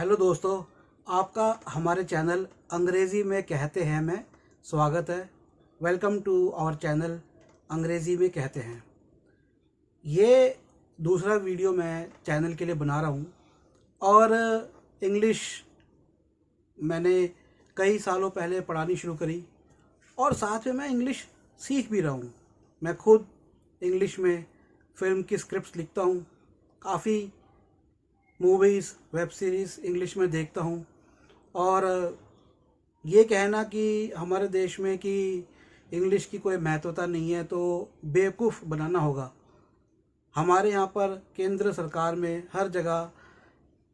Hello दोस्तों, आपका हमारे चैनल अंग्रेज़ी में कहते हैं में स्वागत है। वेलकम टू आवर चैनल अंग्रेज़ी में कहते हैं। ये दूसरा वीडियो मैं चैनल के लिए बना रहा हूँ और इंग्लिश मैंने कई सालों पहले पढ़ानी शुरू करी और साथ में मैं इंग्लिश सीख भी रहा हूँ। मैं खुद इंग्लिश में फ़िल्म की स्क्रिप्ट्स लिखता हूँ, काफ़ी मूवीज़ वेब सीरीज़ इंग्लिश में देखता हूँ। और ये कहना कि हमारे देश में कि इंग्लिश की कोई महत्वता नहीं है तो बेवकूफ़ बनाना होगा। हमारे यहाँ पर केंद्र सरकार में हर जगह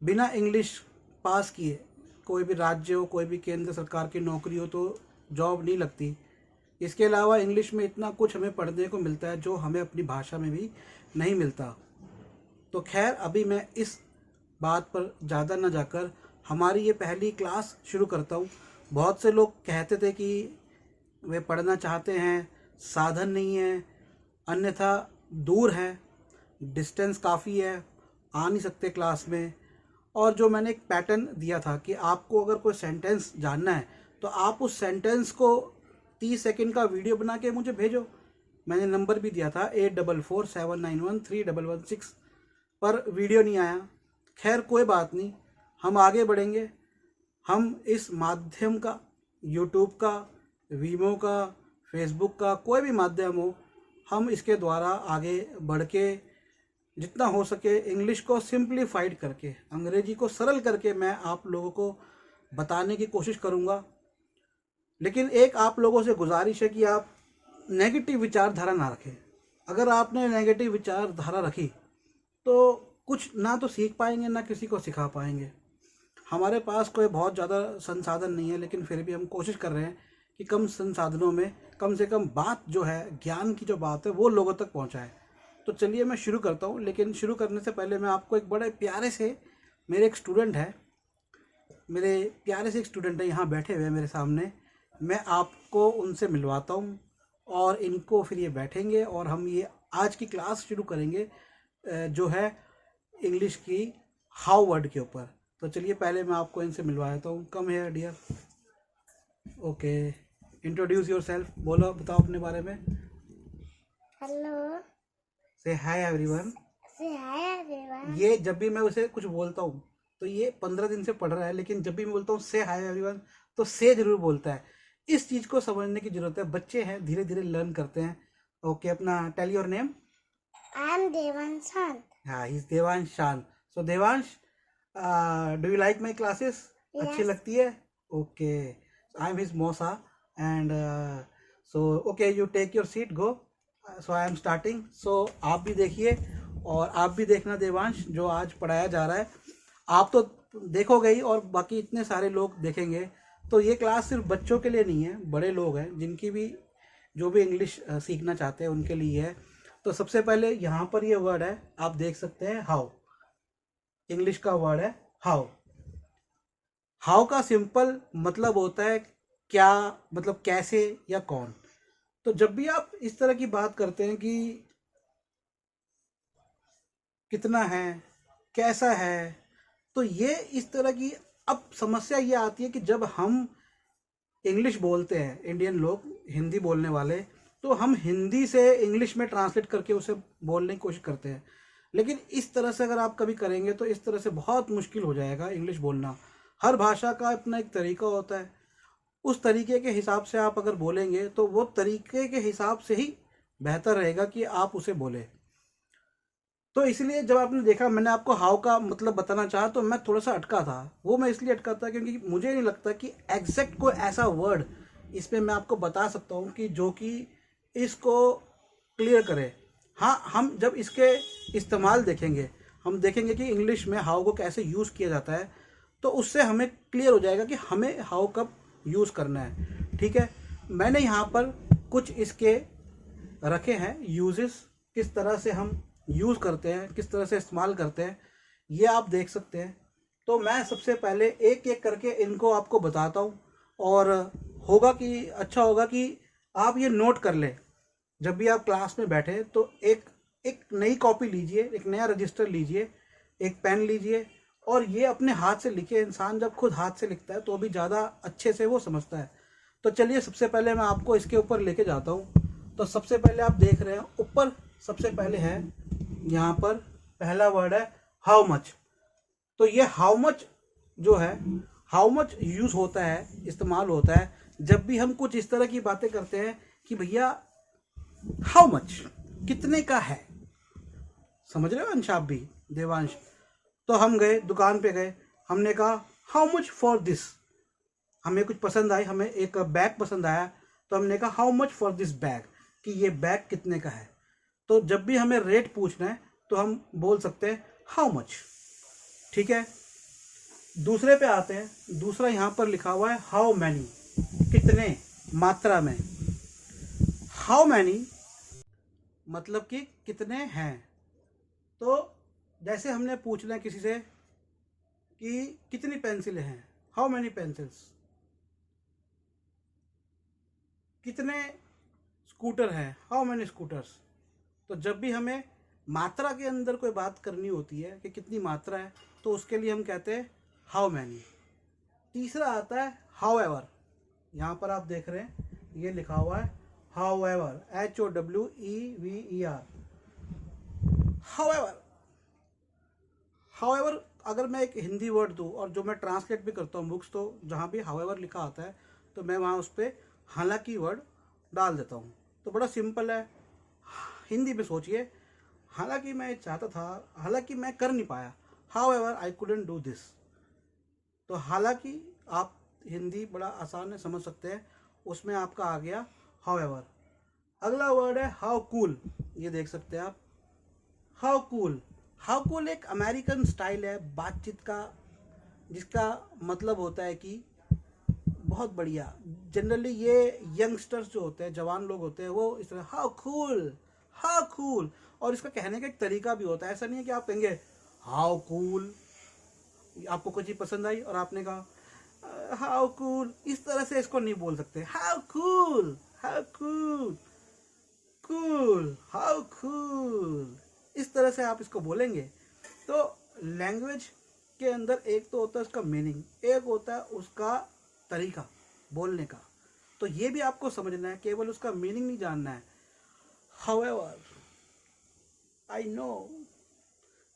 बिना इंग्लिश पास किए कोई भी राज्य हो, कोई भी केंद्र सरकार की नौकरी हो तो जॉब नहीं लगती। इसके अलावा इंग्लिश में इतना कुछ हमें पढ़ने को मिलता है जो हमें अपनी भाषा में भी नहीं मिलता। तो खैर, अभी मैं इस बात पर ज़्यादा न जाकर हमारी ये पहली क्लास शुरू करता हूँ। बहुत से लोग कहते थे कि वे पढ़ना चाहते हैं, साधन नहीं है, अन्यथा दूर है, डिस्टेंस काफ़ी है, आ नहीं सकते क्लास में। और जो मैंने एक पैटर्न दिया था कि आपको अगर कोई सेंटेंस जानना है तो आप उस सेंटेंस को 30 सेकंड का वीडियो बना के मुझे भेजो। मैंने नंबर भी दिया था 8447913116, पर वीडियो नहीं आया। खैर कोई बात नहीं, हम आगे बढ़ेंगे। हम इस माध्यम का, यूट्यूब का, वीमो का, फेसबुक का, कोई भी माध्यम हो, हम इसके द्वारा आगे बढ़ के जितना हो सके इंग्लिश को सिंप्लीफाइड करके, अंग्रेजी को सरल करके मैं आप लोगों को बताने की कोशिश करूँगा। लेकिन एक आप लोगों से गुजारिश है कि आप नेगेटिव विचारधारा ना रखें। अगर आपने नेगेटिव विचारधारा रखी तो कुछ ना तो सीख पाएंगे ना किसी को सिखा पाएंगे। हमारे पास कोई बहुत ज़्यादा संसाधन नहीं है, लेकिन फिर भी हम कोशिश कर रहे हैं कि कम संसाधनों में कम से कम बात जो है, ज्ञान की जो बात है, वो लोगों तक पहुंचाए। तो चलिए मैं शुरू करता हूं। लेकिन शुरू करने से पहले मैं आपको एक बड़े प्यारे से मेरे एक स्टूडेंट है, यहाँ बैठे हुए हैं मेरे सामने। मैं आपको उनसे मिलवाता हूँ और इनको फिर ये बैठेंगे और हम ये आज की क्लास शुरू करेंगे जो है इंग्लिश की हाउ वर्ड के ऊपर। तो चलिए पहले मैं आपको इनसे मिलवाता हूँ। Come here dear. Okay, introduce yourself. बोलो, बताओ अपने बारे में। हेलो, से हाय एवरीवन। से हाय एवरीवन। ये जब भी मैं उसे कुछ बोलता हूँ तो ये 15 दिन से पढ़ रहा है, लेकिन जब भी मैं बोलता हूँ से हाय एवरीवन तो से जरूर बोलता है। इस चीज़ को समझने की जरूरत है। बच्चे हैं, धीरे धीरे लर्न करते हैं। ओके, अपना tell your name. I am Devansh Shant. हाँ, he is Devansh Shan. So Devansh, do you like my classes? अच्छी Yes. लगती है? ओके, आई एम हिज मौसा and so okay, you take your seat, go. So I am starting. So आप भी देखिए और आप भी देखना देवांश, जो आज पढ़ाया जा रहा है आप तो देखोगे ही और बाकी इतने सारे लोग देखेंगे। तो ये क्लास सिर्फ बच्चों के लिए नहीं है, बड़े लोग हैं जिनकी भी, जो भी इंग्लिश सीखना चाहते हैं उनके लिए है। तो सबसे पहले यहाँ पर ये वर्ड है, आप देख सकते हैं, हाउ। इंग्लिश का वर्ड है हाउ। हाउ का सिंपल मतलब होता है क्या, मतलब कैसे या कौन। तो जब भी आप इस तरह की बात करते हैं कि कितना है, कैसा है, तो ये इस तरह की, अब समस्या ये आती है कि जब हम इंग्लिश बोलते हैं, इंडियन लोग हिंदी बोलने वाले, तो हम हिंदी से इंग्लिश में ट्रांसलेट करके उसे बोलने की कोशिश करते हैं। लेकिन इस तरह से अगर आप कभी करेंगे तो इस तरह से बहुत मुश्किल हो जाएगा इंग्लिश बोलना। हर भाषा का अपना एक तरीका होता है, उस तरीके के हिसाब से आप अगर बोलेंगे तो वो तरीके के हिसाब से ही बेहतर रहेगा कि आप उसे बोलें। तो इसलिए जब आपने देखा मैंने आपको हाउ का मतलब बताना चाहा तो मैं थोड़ा सा अटका था। वो मैं इसलिए अटका था क्योंकि मुझे नहीं लगता कि एग्जैक्ट कोई ऐसा वर्ड इसमें मैं आपको बता सकता हूँ कि जो कि इसको क्लियर करे। हाँ, हम जब इसके इस्तेमाल देखेंगे, हम देखेंगे कि इंग्लिश में हाउ को कैसे यूज़ किया जाता है, तो उससे हमें क्लियर हो जाएगा कि हमें हाउ कब यूज़ करना है। ठीक है, मैंने यहाँ पर कुछ इसके रखे हैं यूजेस, किस तरह से हम यूज़ करते हैं, किस तरह से इस्तेमाल करते हैं, ये आप देख सकते हैं। तो मैं सबसे पहले एक एक करके इनको आपको बताता हूँ और होगा कि अच्छा होगा कि आप ये नोट कर लें। जब भी आप क्लास में बैठे तो एक एक नई कॉपी लीजिए, एक नया रजिस्टर लीजिए, एक पेन लीजिए और ये अपने हाथ से लिखे इंसान जब खुद हाथ से लिखता है तो भी ज़्यादा अच्छे से वो समझता है। तो चलिए सबसे पहले मैं आपको इसके ऊपर लेके जाता हूँ। तो सबसे पहले आप देख रहे हैं ऊपर सबसे पहले है यहाँ पर पहला वर्ड है हाउ मच। तो ये हाउ मच जो है, हाउ मच यूज़ होता है, इस्तेमाल होता है जब भी हम कुछ इस तरह की बातें करते हैं कि भैया हाउ मच, कितने का है। समझ रहे हो अंश आप भी, देवांश। तो हम गए दुकान पे गए, हमने कहा हाउ मच फॉर दिस। हमें कुछ पसंद आई, हमें एक बैग पसंद आया, तो हमने कहा how much for this bag, कि ये बैग कितने का है। तो जब भी हमें रेट पूछना है तो हम बोल सकते हैं हाउ मच। ठीक है, दूसरे पे आते हैं। दूसरा यहाँ पर लिखा हुआ है हाउ मैनी, कितने, मात्रा में। हाउ मैनी मतलब कि कितने हैं। तो जैसे हमने पूछना है किसी से कि कितनी पेंसिलें हैं, हाउ मैनी पेंसिल्स। कितने स्कूटर हैं, हाउ मैनी स्कूटर्स। तो जब भी हमें मात्रा के अंदर कोई बात करनी होती है कि कितनी मात्रा है, तो उसके लिए हम कहते हैं हाउ मैनी। तीसरा आता है हाउ एवर। यहाँ पर आप देख रहे हैं ये लिखा हुआ है how ever, HOWEVER। How ever, how ever अगर मैं एक हिंदी वर्ड दूँ और जो मैं ट्रांसलेट भी करता हूँ बुक्स, तो जहाँ भी हाउ एवर लिखा आता है तो मैं वहाँ उस पर हालांकि वर्ड डाल देता हूँ। तो बड़ा सिंपल है। हिंदी में सोचिए, हालांकि मैं चाहता था, हालांकि मैं कर नहीं पाया, how ever I couldn't do this. तो हालांकि आप हिंदी बड़ा आसान है, समझ सकते हैं, उसमें आपका आ गया हाउ एवर। अगला वर्ड है हाउ कूल। ये देख सकते हैं आप, हाउ कूल। हाउ कूल एक अमेरिकन स्टाइल है बातचीत का, जिसका मतलब होता है कि बहुत बढ़िया। जनरली ये यंगस्टर्स जो होते हैं, जवान लोग होते हैं, वो इस तरह हाउ कूल, हाउ कूल। और इसका कहने का एक तरीका भी होता है। ऐसा नहीं है कि आप कहेंगे हाउ कूल, आपको कोई चीज़ पसंद आई और आपने कहा हाउ कूल, इस तरह से इसको नहीं बोल सकते। How cool, how cool, cool, how cool, इस तरह से आप इसको बोलेंगे। तो लैंग्वेज के अंदर एक तो होता है उसका मीनिंग, एक होता है उसका तरीका बोलने का। तो ये भी आपको समझना है, केवल उसका मीनिंग नहीं जानना है। However I know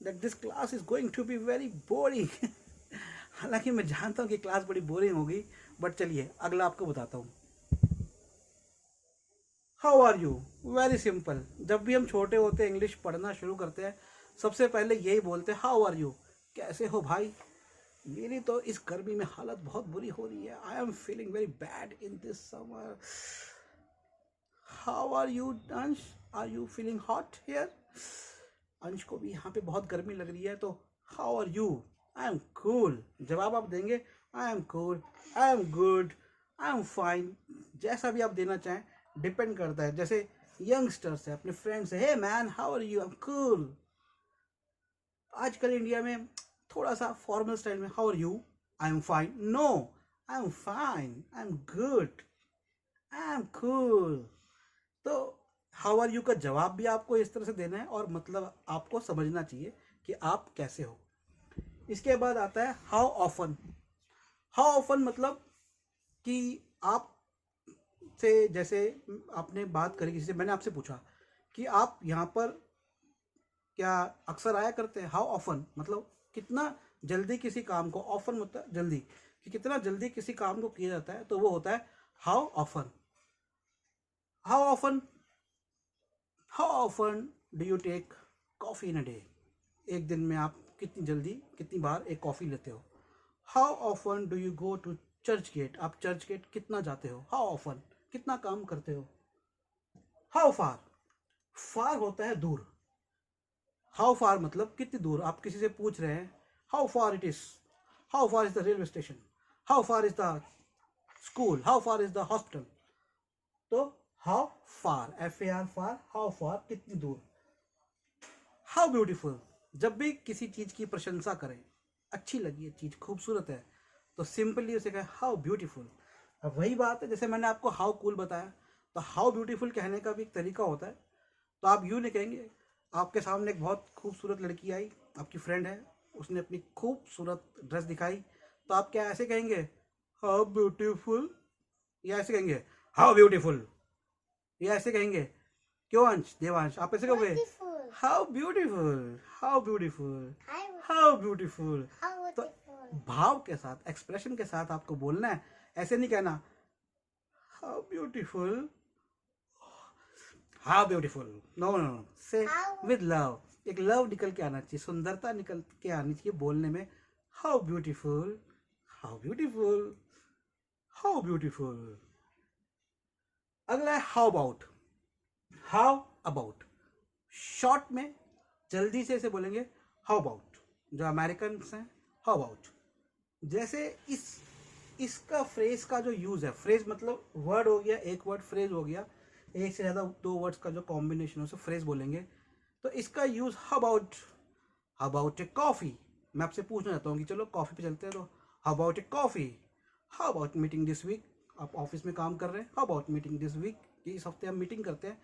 that this class is going to be very boring. हालांकि मैं जानता हूँ कि क्लास बड़ी बोरिंग होगी, बट चलिए अगला आपको बताता हूँ। How are you, very simple. जब भी हम छोटे होते हैं, इंग्लिश पढ़ना शुरू करते हैं, सबसे पहले यही बोलते हैं हाउ आर यू, कैसे हो भाई। मेरी तो इस गर्मी में हालत बहुत बुरी हो रही है, I am feeling very bad in this summer. How are you Ansh, are you feeling hot here. Ansh को भी यहाँ पे बहुत गर्मी लग रही है, तो how are you, I am cool. जवाब आप देंगे I am cool, I am good, I am fine, जैसा भी आप देना चाहें, डिपेंड करता है। जैसे यंगस्टर्स है, अपने फ्रेंड्स है, hey man how are you, I am cool. आजकल इंडिया में थोड़ा सा फॉर्मल स्टाइल में how are you, I am fine, no I am fine, I am good, I am cool. तो हाउ आर यू का जवाब भी आपको इस तरह से देना है और मतलब आपको समझना चाहिए कि आप कैसे हो। इसके बाद आता है हाउ ऑफन। हाउ ऑफन मतलब कि आप से, जैसे आपने बात करी किसी से, मैंने आपसे पूछा कि आप यहाँ पर क्या अक्सर आया करते हैं। हाउ ऑफन मतलब कितना जल्दी किसी काम को, ऑफन मतलब जल्दी, कि कितना जल्दी किसी काम को किया जाता है, तो वो होता है how often. How often, how often do you take coffee in a day. एक दिन में आप कितनी जल्दी, कितनी बार एक कॉफ़ी लेते हो। How often do you go to Churchgate, आप चर्च गेट कितना जाते हो। हाउ ऑफन, कितना काम करते हो। हाउ फार, फार होता है दूर। हाउ फार मतलब कितनी दूर, आप किसी से पूछ रहे हैं how far it is, how far is the railway station, how far is the school, how far is the hospital. तो how far, FAR far, how far कितनी दूर। हाउ ब्यूटीफुल, जब भी किसी चीज की प्रशंसा करें, अच्छी लगी है चीज, खूबसूरत है, तो सिंपली उसे कहें हाउ ब्यूटीफुल। अब वही बात है, जैसे मैंने आपको हाउ कूल बताया, तो हाउ ब्यूटीफुल कहने का भी एक तरीका होता है। तो आप यूँ नहीं कहेंगे, आपके सामने एक बहुत खूबसूरत लड़की आई, आपकी फ्रेंड है, उसने अपनी खूबसूरत ड्रेस दिखाई, तो आप क्या ऐसे कहेंगे हाउ ब्यूटीफुल, या ऐसे कहेंगे हाउ ब्यूटीफुल, या ऐसे कहेंगे? क्यों अंश, देवांश, आप ऐसे कहोगे Beautiful. How beautiful, how beautiful, Hi. How beautiful. How तो beautiful. भाव के साथ, एक्सप्रेशन के साथ आपको बोलना है, ऐसे नहीं कहना how beautiful, how beautiful, no no no, say How- with love, एक लव निकल के आना चाहिए, सुंदरता निकल के आनी चाहिए बोलने में। How beautiful, how beautiful, how beautiful. अगला है how about. How about short में जल्दी से इसे बोलेंगे हाउ अबाउट। जो अमेरिकन हैं, हाउ अबाउट। जैसे इसका फ्रेज का जो यूज है, फ्रेज मतलब वर्ड हो गया, एक वर्ड फ्रेज हो गया, एक से ज्यादा दो वर्ड्स का जो कॉम्बिनेशन हो, फ्रेज बोलेंगे। तो इसका use how about a coffee. मैं आपसे पूछना चाहता हूँ कि चलो कॉफी पे चलते हैं, तो how about a coffee, how about meeting this week. आप ऑफिस में काम कर रहे हैं, how about meeting this week, कि इस हफ्ते हम मीटिंग करते हैं,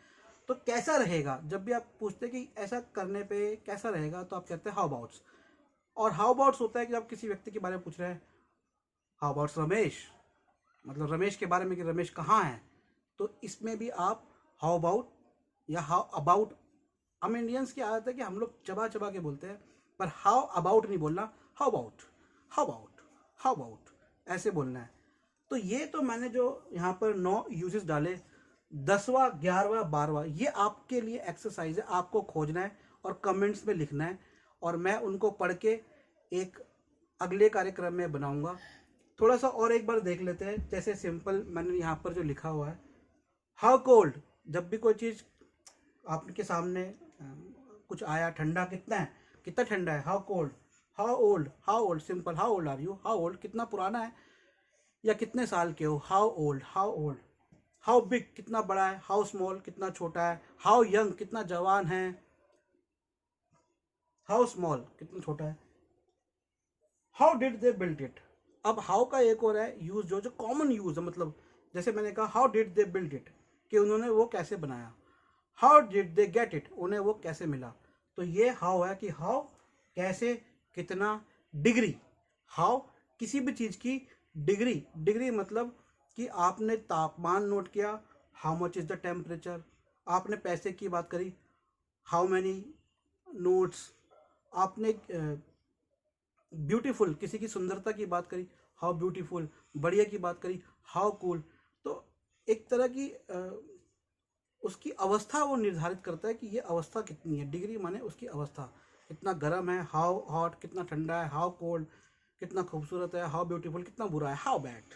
तो कैसा रहेगा। जब भी आप पूछते हैं कि ऐसा करने पे कैसा रहेगा, तो आप कहते हैं हाउ अबाउट्स। और हाउ अबाउट्स होता है कि आप किसी व्यक्ति के बारे में पूछ रहे हैं, हाउ अबाउट्स रमेश, मतलब रमेश के बारे में कि रमेश कहाँ है। तो इसमें भी आप हाउ अबाउट या हाउ अबाउट, हम इंडियंस की आदत है कि हम लोग चबा चबा के बोलते हैं, पर हाउ अबाउट नहीं बोलना, how about, how about, how about, ऐसे बोलना है। तो ये तो मैंने जो यहाँ पर 9 यूजेस डाले, 10वां 11वां 12वां, ये आपके लिए एक्सरसाइज है, आपको खोजना है और कमेंट्स में लिखना है, और मैं उनको पढ़ के एक अगले कार्यक्रम में बनाऊंगा। थोड़ा सा और एक बार देख लेते हैं। जैसे सिंपल मैंने यहाँ पर जो लिखा हुआ है, हाउ कोल्ड, जब भी कोई चीज़ आपके सामने कुछ आया, ठंडा कितना है, कितना ठंडा है, how cold. How old simple, how old are you, how old कितना पुराना है या कितने साल के हो, how old, how old. How big कितना बड़ा है, हाउ स्मॉल कितना छोटा है, हाउ यंग कितना जवान है, हाउ स्मॉल कितना छोटा है, how did they build it. अब हाउ का एक और है यूज, जो कॉमन यूज है, मतलब जैसे मैंने कहा how did they build it, कि उन्होंने वो कैसे बनाया। How did they get it, उन्हें वो कैसे मिला। तो ये हाउ है कि हाउ कैसे, कितना, डिग्री। हाउ किसी भी चीज की डिग्री, डिग्री मतलब कि आपने तापमान नोट किया, how much is the temperature. आपने पैसे की बात करी, हाउ मैनी नोट्स। आपने ब्यूटीफुल, किसी की सुंदरता की बात करी, हाउ ब्यूटीफुल। बढ़िया की बात करी, हाउ कूल। तो एक तरह की उसकी अवस्था वो निर्धारित करता है कि ये अवस्था कितनी है। डिग्री माने उसकी अवस्था, कितना गर्म है, हाउ हॉट, कितना ठंडा है, हाउ कोल्ड, कितना खूबसूरत है, हाउ ब्यूटीफुल, कितना बुरा है, how bad,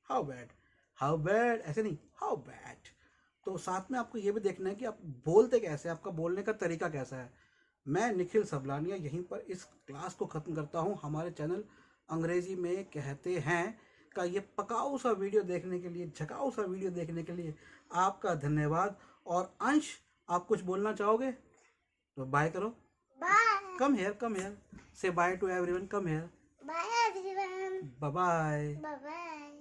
how bad, how bad, ऐसे नहीं, हाउ बैड। तो साथ में आपको ये भी देखना है कि आप बोलते कैसे, आपका बोलने का तरीका कैसा है। मैं निखिल सबलानिया यहीं पर इस क्लास को ख़त्म करता हूँ। हमारे चैनल अंग्रेज़ी में कहते हैं का ये पकाऊ सा वीडियो देखने के लिए, झकाऊ सा वीडियो देखने के लिए आपका धन्यवाद। और अंश, आप कुछ बोलना चाहोगे तो बाय करो। Bye. Come here, say bye to everyone, come here, Bye everyone. Bye bye. Bye bye.